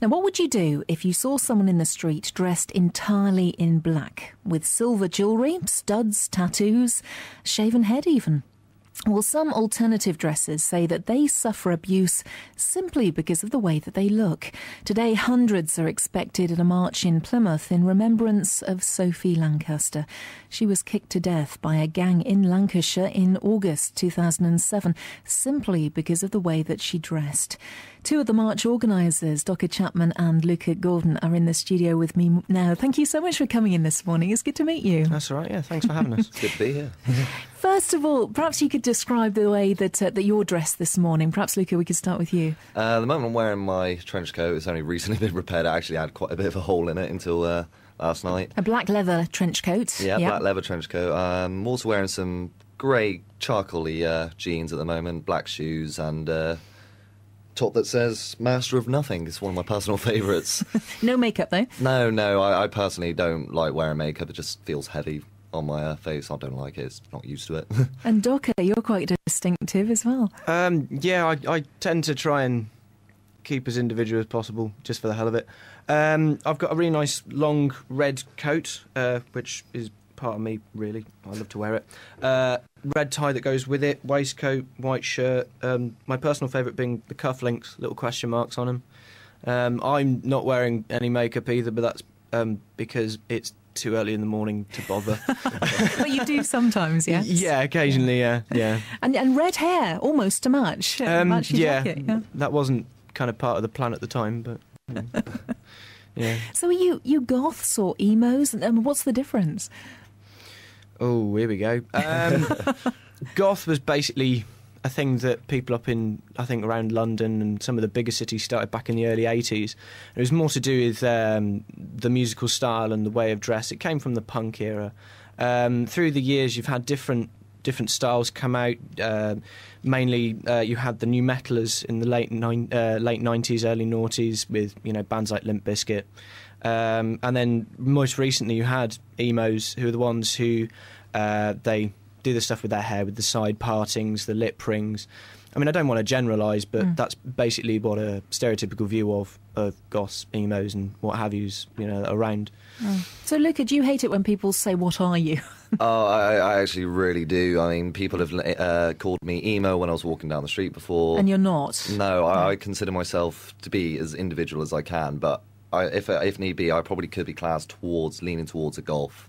Now, what would you do if you saw someone in the street dressed entirely in black, with silver jewellery, studs, tattoos, shaven head even? Well, some alternative dressers say that they suffer abuse simply because of the way that they look. Today, hundreds are expected at a march in Plymouth in remembrance of Sophie Lancaster. She was kicked to death by a gang in Lancashire in August 2007, simply because of the way that she dressed. Two of the march organisers, Doka and Luca Gordon, are in the studio with me now. Thank you so much for coming in this morning. It's good to meet you. That's all right, yeah. Thanks for having us. It's good to be here. First of all, perhaps you could describe the way that you're dressed this morning. Perhaps, Luca, we could start with you. The moment I'm wearing my trench coat, it's only recently been repaired. I actually had quite a bit of a hole in it until last night. A black leather trench coat. Yeah, black leather trench coat. I'm also wearing some grey charcoaly jeans at the moment, black shoes, and top that says Master of Nothing. It's one of my personal favourites. No makeup, though? No, I personally don't like wearing makeup. It just feels heavy on my face. I don't like it. It's not used to it. And Doka, you're quite distinctive as well. I tend to try and keep as individual as possible, just for the hell of it. I've got a really nice long red coat, which is part of me, really. I love to wear it. Red tie that goes with it, waistcoat, white shirt. My personal favourite being the cufflinks, little question marks on them. I'm not wearing any makeup either, but that's because it's too early in the morning to bother. But you do sometimes, yes? Yeah, occasionally, yeah. And red hair, almost to match. Match your jacket, yeah. That wasn't kind of part of the plan at the time, but yeah. So are you goths or emos? And what's the difference? Oh, here we go. Goth was basically a thing that people up in, I think, around London and some of the bigger cities started back in the early 80s. It was more to do with the musical style and the way of dress. It came from the punk era. Through the years, you've had different styles come out. Mainly, you had the new metalers in the late 90s, early noughties with bands like Limp Bizkit. And then most recently, you had emos, who are the ones who they do the stuff with their hair, with the side partings, the lip rings. I mean, I don't want to generalise, but that's basically what a stereotypical view of goths, emos and what have yous, around. So, Luca, do you hate it when people say, "What are you?" Oh, I actually really do. I mean, people have called me emo when I was walking down the street before. And you're not? No, I consider myself to be as individual as I can, but if need be, I probably could be classed leaning towards a goth.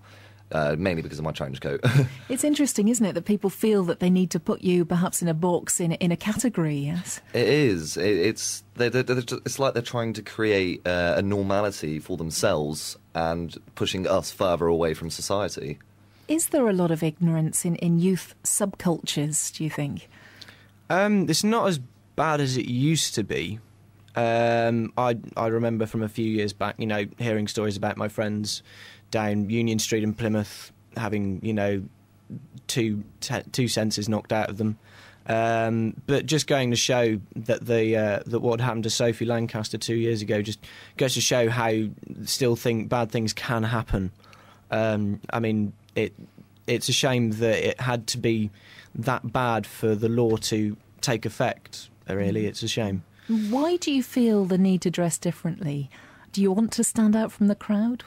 Mainly because of my trench coat. It's interesting, isn't it, that people feel that they need to put you perhaps in a box, in a category, yes? It is. It's like they're trying to create a normality for themselves and pushing us further away from society. Is there a lot of ignorance in youth subcultures, do you think? It's not as bad as it used to be. I remember from a few years back, hearing stories about my friends down Union Street in Plymouth having, two senses knocked out of them. But just going to show that that what happened to Sophie Lancaster 2 years ago just goes to show how still bad things can happen. I mean, it's a shame that it had to be that bad for the law to take effect. Really, it's a shame. Why do you feel the need to dress differently? Do you want to stand out from the crowd?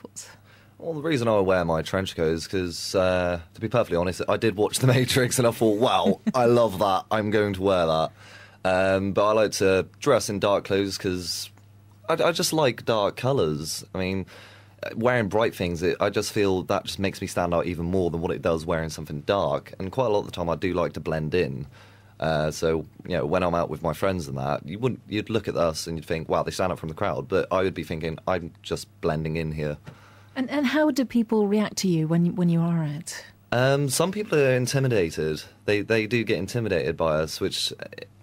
Well, the reason I wear my trench coat is because, to be perfectly honest, I did watch The Matrix and I thought, wow, I love that. I'm going to wear that. But I like to dress in dark clothes because I just like dark colours. I mean, wearing bright things, I just feel that just makes me stand out even more than what it does wearing something dark. And quite a lot of the time I do like to blend in. So, when I'm out with my friends and that, you'd look at us and you'd think, wow, they stand out from the crowd. But I would be thinking, I'm just blending in here. And how do people react to you when you are out? Some people are intimidated. They do get intimidated by us, which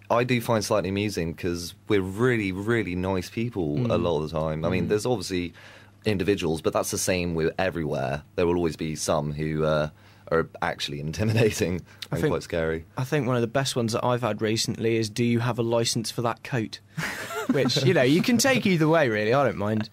I do find slightly amusing because we're really, really nice people a lot of the time. I mean, there's obviously individuals, but that's the same with everywhere. There will always be some who are actually intimidating and quite scary. I think one of the best ones that I've had recently is, do you have a licence for that coat? Which, you can take either way, really. I don't mind.